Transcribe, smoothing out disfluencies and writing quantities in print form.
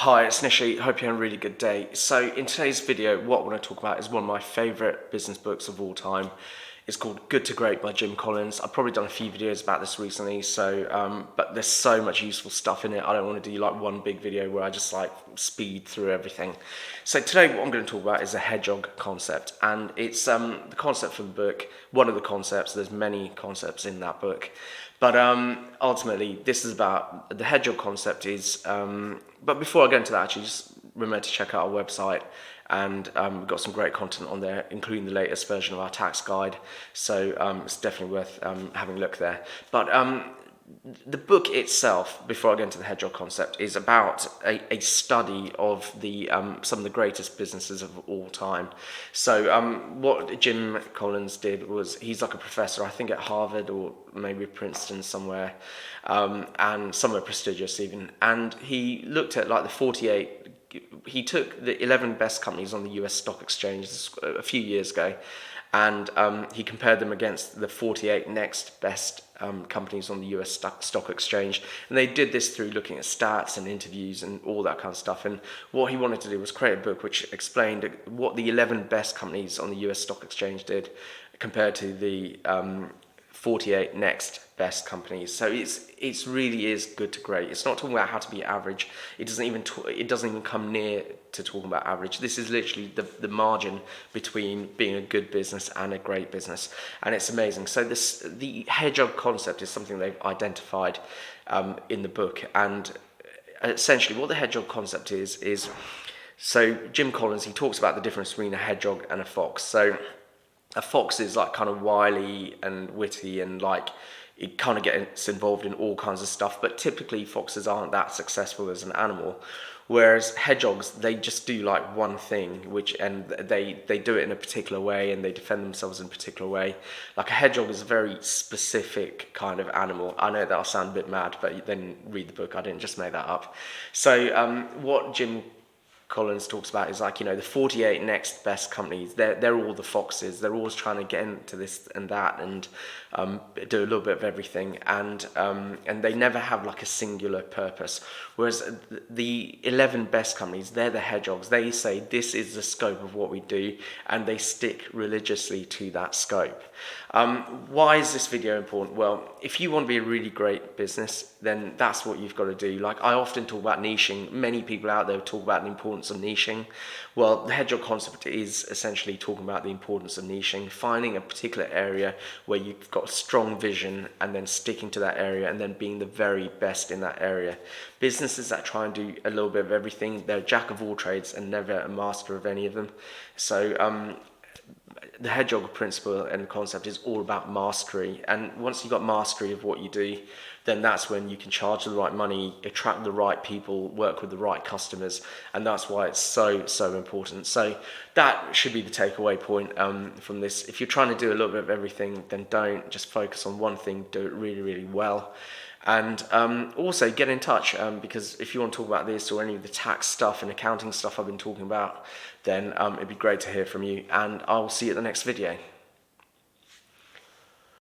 Hi, it's Nishi. Hope you're having a really good day. So in today's video, what I want to talk about is one of my favourite business books of all time. It's called Good to Great by Jim Collins. I've probably done a few videos about this recently, but there's so much useful stuff in it. I don't want to do like one big video where I just like speed through everything. So today what I'm going to talk about is the hedgehog concept, and it's the concept for the book, one of the concepts. There's many concepts in that book. But ultimately, this is about the hedgehog concept is. But before I go into that, actually, just remember to check out our website, and we've got some great content on there, including the latest version of our tax guide. So it's definitely worth having a look there. But the book itself, before I go into the hedgehog concept, is about a study of the some of the greatest businesses of all time. So what Jim Collins did was, he's like a professor, I think at Harvard or maybe Princeton somewhere, and somewhere prestigious even. And he looked at like the 48. He took the 11 best companies on the US stock exchange a few years ago, and he compared them against the 48 next best companies on the US stock exchange. And they did this through looking at stats and interviews and all that kind of stuff. And what he wanted to do was create a book which explained what the 11 best companies on the US stock exchange did compared to the 48 next best companies. So it's really is good to great. It's not talking about how to be average. It doesn't even come near to talking about average. This is literally the margin between being a good business and a great business, and it's amazing. So the hedgehog concept is something they've identified in the book, and essentially what the hedgehog concept is so Jim Collins, he talks about the difference between a hedgehog and a fox. So a fox is like kind of wily and witty, and like it kind of gets involved in all kinds of stuff, but typically foxes aren't that successful as an animal, whereas hedgehogs, they just do like one thing, and they do it in a particular way, and they defend themselves in a particular way. Like a hedgehog is a very specific kind of animal. I know that'll sound a bit mad, but then read the book. I didn't just make that up. So what Jim Collins talks about is like, the 48 next best companies, they're all the foxes. They're always trying to get into this and that, and do a little bit of everything, and they never have like a singular purpose. Whereas the 11 best companies, they're the hedgehogs. They say this is the scope of what we do, and they stick religiously to that scope. Why is this video important? Well, if you want to be a really great business, then that's what you've got to do. Like I often talk about niching. Many people out there talk about the importance of niching. Well, the hedgehog concept is essentially talking about the importance of niching, finding a particular area where you've got a strong vision and then sticking to that area and then being the very best in that area. Businesses that try and do a little bit of everything, they're a jack of all trades and never a master of any of them. So the hedgehog principle and concept is all about mastery, and once you've got mastery of what you do, then that's when you can charge the right money, attract the right people, work with the right customers, and that's why it's so important. So that should be the takeaway point from this. If you're trying to do a little bit of everything, then don't just focus on one thing. Do it really well. And also get in touch, because if you want to talk about this or any of the tax stuff and accounting stuff I've been talking about, then it'd be great to hear from you, and I'll see you at the next video.